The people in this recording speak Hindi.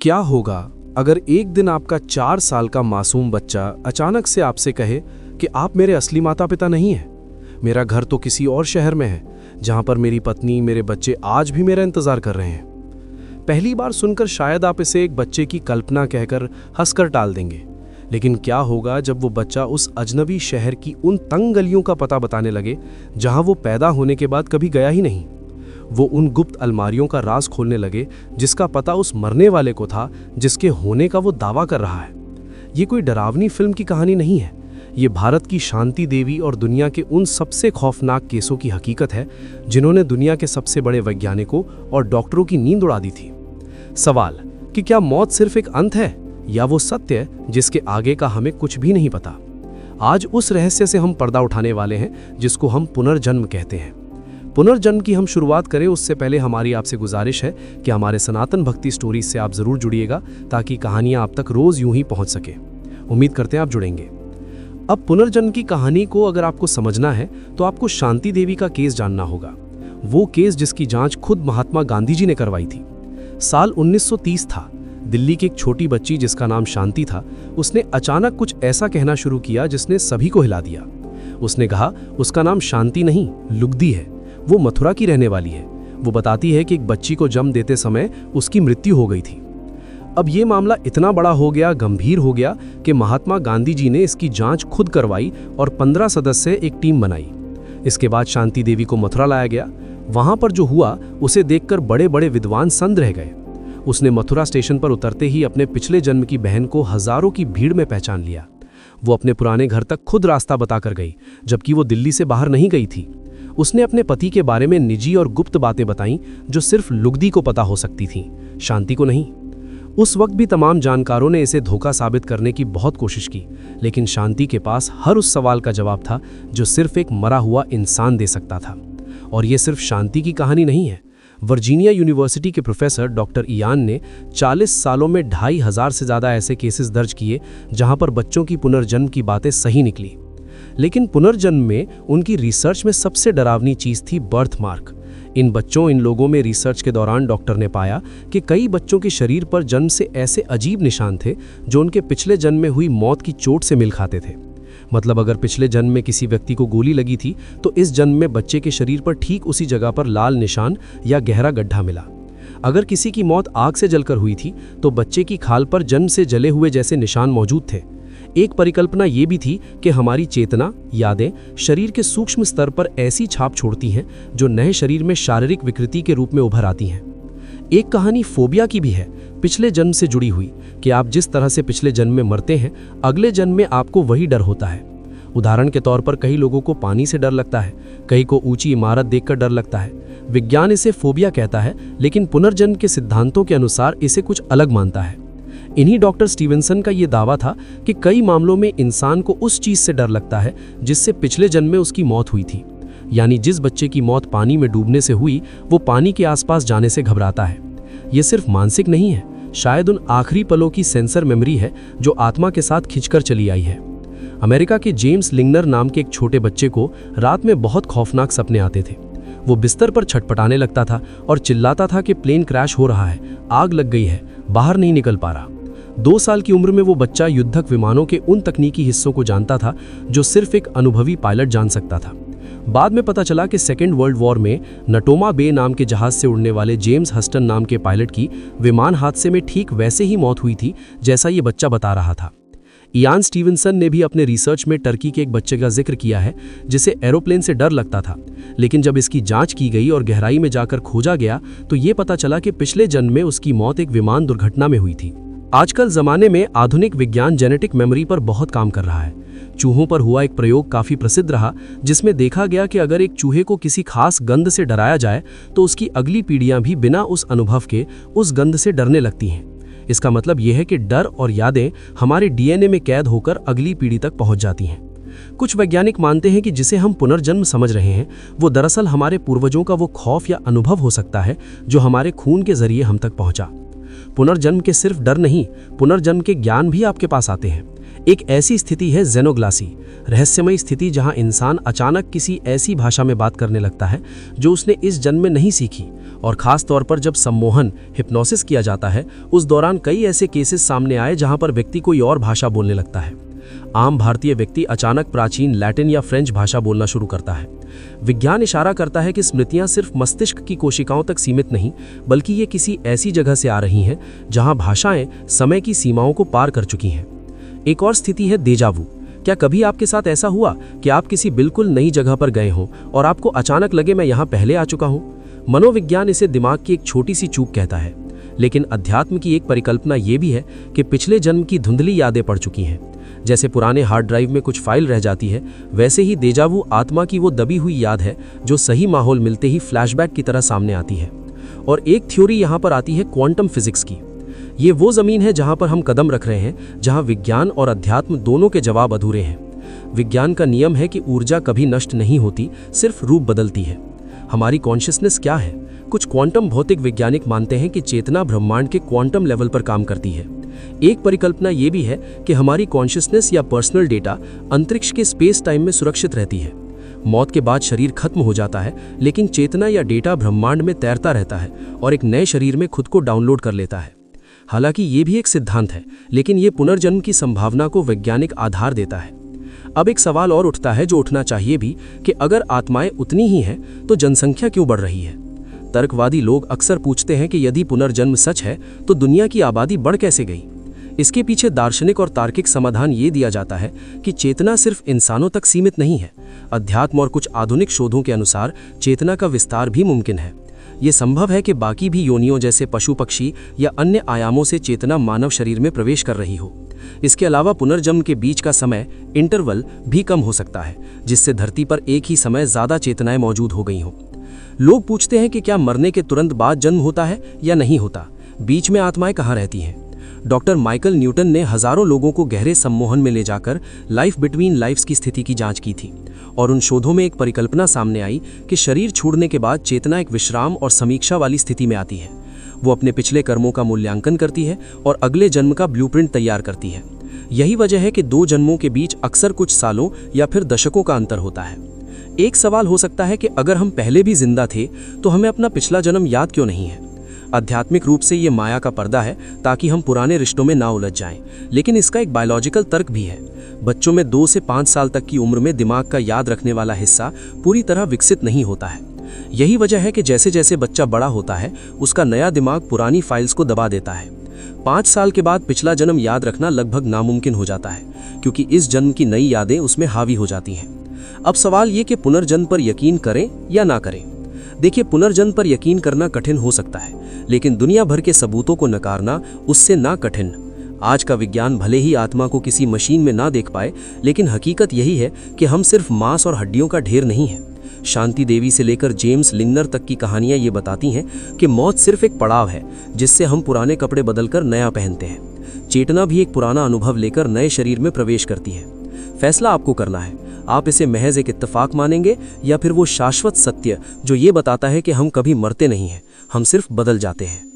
क्या होगा अगर एक दिन आपका 4 साल का मासूम बच्चा अचानक से आपसे कहे कि आप मेरे असली माता पिता नहीं हैं, मेरा घर तो किसी और शहर में है जहां पर मेरी पत्नी मेरे बच्चे आज भी मेरा इंतजार कर रहे हैं। पहली बार सुनकर शायद आप इसे एक बच्चे की कल्पना कहकर हंसकर टाल देंगे, लेकिन क्या होगा जब वो बच्चा उस अजनबी शहर की उन तंग गलियों का पता बताने लगे जहां वो पैदा होने के बाद कभी गया ही नहीं। वो उन गुप्त अलमारियों का राज खोलने लगे जिसका पता उस मरने वाले को था जिसके होने का वो दावा कर रहा है। ये कोई डरावनी फिल्म की कहानी नहीं है, ये भारत की शांति देवी और दुनिया के उन सबसे खौफनाक केसों की हकीकत है जिन्होंने दुनिया के सबसे बड़े वैज्ञानिकों और डॉक्टरों की नींद उड़ा दी थी। सवाल कि क्या मौत सिर्फ एक अंत है या वो सत्य है जिसके आगे का हमें कुछ भी नहीं पता। आज उस रहस्य से हम पर्दा उठाने वाले हैं जिसको हम पुनर्जन्म कहते हैं। पुनर्जन्म की हम शुरुआत करें उससे पहले हमारी आपसे गुजारिश है कि हमारे सनातन भक्ति स्टोरीज से आप जरूर जुड़िएगा ताकि कहानियां आप तक रोज यूं ही पहुंच सके। उम्मीद करते हैं आप जुड़ेंगे। अब पुनर्जन्म की कहानी को अगर आपको समझना है तो आपको शांति देवी का केस जानना होगा, वो केस जिसकी जांच खुद महात्मा गांधी जी ने करवाई थी। साल 1930 था। दिल्ली की एक छोटी बच्ची जिसका नाम शांति था, उसने अचानक कुछ ऐसा कहना शुरू किया जिसने सभी को हिला दिया। उसने कहा उसका नाम शांति नहीं लुगदी है, वो मथुरा की रहने वाली है। वो बताती है कि एक बच्ची को जन्म देते समय उसकी मृत्यु हो गई थी। अब ये मामला इतना बड़ा हो गया, गंभीर हो गया कि महात्मा गांधी जी ने इसकी जांच खुद करवाई और 15 सदस्य एक टीम बनाई। इसके बाद शांति देवी को मथुरा लाया गया। वहां पर जो हुआ उसे देखकर बड़े बड़े विद्वान संत रह गए। उसने मथुरा स्टेशन पर उतरते ही अपने पिछले जन्म की बहन को हजारों की भीड़ में पहचान लिया। वो अपने पुराने घर तक खुद रास्ता बताकर गई, जबकि वो दिल्ली से बाहर नहीं गई थी। उसने अपने पति के बारे में निजी और गुप्त बातें बताईं जो सिर्फ लुगदी को पता हो सकती थीं, शांति को नहीं। उस वक्त भी तमाम जानकारों ने इसे धोखा साबित करने की बहुत कोशिश की, लेकिन शांति के पास हर उस सवाल का जवाब था जो सिर्फ एक मरा हुआ इंसान दे सकता था। और ये सिर्फ शांति की कहानी नहीं है। वर्जीनिया यूनिवर्सिटी के प्रोफेसर डॉक्टर इयान ने 40 सालों में 2500 से ज़्यादा ऐसे केसेस दर्ज किए जहां पर बच्चों की पुनर्जन्म की बातें सही निकली। लेकिन पुनर्जन्म में उनकी रिसर्च में सबसे डरावनी चीज़ थी बर्थ मार्क। इन लोगों में रिसर्च के दौरान डॉक्टर ने पाया कि कई बच्चों के शरीर पर जन्म से ऐसे अजीब निशान थे जो उनके पिछले जन्म में हुई मौत की चोट से मिल खाते थे। मतलब अगर पिछले जन्म में किसी व्यक्ति को गोली लगी थी तो इस जन्म में बच्चे के शरीर पर ठीक उसी जगह पर लाल निशान या गहरा गड्ढा मिला। अगर किसी की मौत आग से जलकर हुई थी तो बच्चे की खाल पर जन्म से जले हुए जैसे निशान मौजूद थे। एक परिकल्पना ये भी थी कि हमारी चेतना, यादें शरीर के सूक्ष्म स्तर पर ऐसी छाप छोड़ती हैं जो नए शरीर में शारीरिक विकृति के रूप में उभर आती हैं। एक कहानी फोबिया की भी है, पिछले जन्म से जुड़ी हुई, कि आप जिस तरह से पिछले जन्म में मरते हैं अगले जन्म में आपको वही डर होता है। उदाहरण के तौर पर कई लोगों को पानी से डर लगता है, कई को ऊंची इमारत देखकर डर लगता है। विज्ञान इसे फोबिया कहता है, लेकिन पुनर्जन्म के सिद्धांतों के अनुसार इसे कुछ अलग मानता है। इन्हीं डॉक्टर स्टीवेंसन का ये दावा था कि कई मामलों में इंसान को उस चीज से डर लगता है जिससे पिछले जन्म में उसकी मौत हुई थी। यानी जिस बच्चे की मौत पानी में डूबने से हुई वो पानी के आसपास जाने से घबराता है। ये सिर्फ मानसिक नहीं है, शायद उन आखिरी पलों की सेंसर मेमोरी है जो आत्मा के साथ खिंचकर चली आई है। अमेरिका के जेम्स लिंगनर नाम के एक छोटे बच्चे को रात में बहुत खौफनाक सपने आते थे। वो बिस्तर पर छटपटाने लगता था और चिल्लाता था कि प्लेन क्रैश हो रहा है, आग लग गई है, बाहर नहीं निकल पा रहा। 2 साल की उम्र में वो बच्चा युद्धक विमानों के उन तकनीकी हिस्सों को जानता था जो सिर्फ एक अनुभवी पायलट जान सकता था। बाद में पता चला कि सेकेंड वर्ल्ड वॉर में नटोमा बे नाम के जहाज से उड़ने वाले जेम्स हस्टन नाम के पायलट की विमान हादसे में ठीक वैसे ही मौत हुई थी जैसा ये बच्चा बता रहा था। इयान स्टीवेंसन ने भी अपने रिसर्च में टर्की के एक बच्चे का जिक्र किया है जिसे एरोप्लेन से डर लगता था, लेकिन जब इसकी जांच की गई और गहराई में जाकर खोजा गया तो ये पता चला कि पिछले जन्म में उसकी मौत एक विमान दुर्घटना में हुई थी। आजकल जमाने में आधुनिक विज्ञान जेनेटिक मेमोरी पर बहुत काम कर रहा है। चूहों पर हुआ एक प्रयोग काफी प्रसिद्ध रहा जिसमें देखा गया कि अगर एक चूहे को किसी खास गंध से डराया जाए तो उसकी अगली पीढ़ियां भी बिना उस अनुभव के उस गंध से डरने लगती हैं। इसका मतलब यह है कि डर और यादें हमारे डीएनए में कैद होकर अगली पीढ़ी तक पहुंच जाती हैं। कुछ वैज्ञानिक मानते हैं कि जिसे हम पुनर्जन्म समझ रहे हैं वो दरअसल हमारे पूर्वजों का वो खौफ या अनुभव हो सकता है जो हमारे खून के जरिए हम तक पहुंचा। पुनर्जन्म के सिर्फ डर नहीं, पुनर्जन्म के ज्ञान भी आपके पास आते हैं। एक ऐसी स्थिति है जेनोग्लासी, रहस्यमय स्थिति जहां इंसान अचानक किसी ऐसी भाषा में बात करने लगता है जो उसने इस जन्म में नहीं सीखी और ख़ास तौर पर जब सम्मोहन हिप्नोसिस किया जाता है, उस दौरान कई ऐसे केसेस सामने आए जहां पर व्यक्ति कोई और भाषा बोलने लगता है। आम भारतीय व्यक्ति अचानक प्राचीन लैटिन या फ्रेंच भाषा बोलना शुरू करता है। विज्ञान इशारा करता है कि स्मृतियां सिर्फ मस्तिष्क की कोशिकाओं तक सीमित नहीं, बल्कि ये किसी ऐसी जगह से आ रही हैं जहां भाषाएं समय की सीमाओं को पार कर चुकी हैं। एक और स्थिति है डेजा वू। क्या कभी आपके साथ ऐसा हुआ कि आप किसी बिल्कुल नई जगह पर गए हों और आपको अचानक लगे मैं यहाँ पहले आ चुका हूँ? मनोविज्ञान इसे दिमाग की एक छोटी सी चूक कहता है, लेकिन अध्यात्म की एक परिकल्पना ये भी है कि पिछले जन्म की धुंधली यादें पड़ चुकी हैं। जैसे पुराने हार्ड ड्राइव में कुछ फाइल रह जाती है, वैसे ही डेजा वू आत्मा की वो दबी हुई याद है जो सही माहौल मिलते ही फ्लैशबैक की तरह सामने आती है। और एक थ्योरी यहाँ पर आती है क्वांटम फिजिक्स की। ये वो जमीन है जहाँ पर हम कदम रख रहे हैं, जहाँ विज्ञान और अध्यात्म दोनों के जवाब अधूरे हैं। विज्ञान का नियम है कि ऊर्जा कभी नष्ट नहीं होती, सिर्फ रूप बदलती है। हमारी कॉन्शियसनेस क्या है? कुछ क्वांटम भौतिक वैज्ञानिक मानते हैं कि चेतना ब्रह्मांड के क्वांटम लेवल पर काम करती है। एक परिकल्पना ये भी है कि हमारी कॉन्शियसनेस या पर्सनल डेटा अंतरिक्ष के स्पेस टाइम में सुरक्षित रहती है। मौत के बाद शरीर खत्म हो जाता है, लेकिन चेतना या डेटा ब्रह्मांड में तैरता रहता है और एक नए शरीर में खुद को डाउनलोड कर लेता है। हालांकि ये भी एक सिद्धांत है, लेकिन ये पुनर्जन्म की संभावना को वैज्ञानिक आधार देता है। अब एक सवाल और उठता है, जो उठना चाहिए भी, कि अगर आत्माएं उतनी ही हैं तो जनसंख्या क्यों बढ़ रही है? तर्कवादी लोग अक्सर पूछते हैं कि यदि पुनर्जन्म सच है तो दुनिया की आबादी बढ़ कैसे गई? इसके पीछे दार्शनिक और तार्किक समाधान ये दिया जाता है कि चेतना सिर्फ इंसानों तक सीमित नहीं है। अध्यात्म और कुछ आधुनिक शोधों के अनुसार चेतना का विस्तार भी मुमकिन है। ये संभव है कि बाकी भी योनियों जैसे पशु पक्षी या अन्य आयामों से चेतना मानव शरीर में प्रवेश कर रही हो। इसके अलावा पुनर्जन्म के बीच का समय इंटरवल भी कम हो सकता है, जिससे धरती पर एक ही समय ज़्यादा चेतनाएं मौजूद हो गई हों। लोग पूछते हैं कि क्या मरने के तुरंत बाद जन्म होता है या नहीं होता? बीच में आत्माएं कहाँ रहती हैं? डॉक्टर माइकल न्यूटन ने हजारों लोगों को गहरे सम्मोहन में ले जाकर लाइफ बिटवीन लाइफ्स की स्थिति की जांच की थी, और उन शोधों में एक परिकल्पना सामने आई कि शरीर छोड़ने के बाद चेतना एक विश्राम और समीक्षा वाली स्थिति में आती है। वो अपने पिछले कर्मों का मूल्यांकन करती है और अगले जन्म का ब्लूप्रिंट तैयार करती है। यही वजह है कि दो जन्मों के बीच अक्सर कुछ सालों या फिर दशकों का अंतर होता है। एक सवाल हो सकता है कि अगर हम पहले भी जिंदा थे तो हमें अपना पिछला जन्म याद क्यों नहीं है? आध्यात्मिक रूप से ये माया का पर्दा है, ताकि हम पुराने रिश्तों में ना उलझ जाएं। लेकिन इसका एक बायोलॉजिकल तर्क भी है। बच्चों में 2 से 5 साल तक की उम्र में दिमाग का याद रखने वाला हिस्सा पूरी तरह विकसित नहीं होता है। यही वजह है कि जैसे जैसे बच्चा बड़ा होता है, उसका नया दिमाग पुरानी फाइल्स को दबा देता है। 5 साल के बाद पिछला जन्म याद रखना लगभग नामुमकिन हो जाता है, क्योंकि इस जन्म की नई यादें उसमें हावी हो जाती हैं। अब सवाल ये कि पुनर्जन्म पर यकीन करें या ना करें। देखिए, पुनर्जन्म पर यकीन करना कठिन हो सकता है, लेकिन दुनिया भर के सबूतों को नकारना उससे ना कठिन। आज का विज्ञान भले ही आत्मा को किसी मशीन में ना देख पाए, लेकिन हकीकत यही है कि हम सिर्फ मांस और हड्डियों का ढेर नहीं है। शांति देवी से लेकर जेम्स लिंगनर तक की कहानियां ये बताती हैं कि मौत सिर्फ एक पड़ाव है, जिससे हम पुराने कपड़े बदलकर नया पहनते हैं। चेतना भी एक पुराना अनुभव लेकर नए शरीर में प्रवेश करती है। फैसला आपको करना है। आप इसे महज एक इत्तेफाक मानेंगे या फिर वो शाश्वत सत्य जो ये बताता है कि हम कभी मरते नहीं हैं, हम सिर्फ बदल जाते हैं।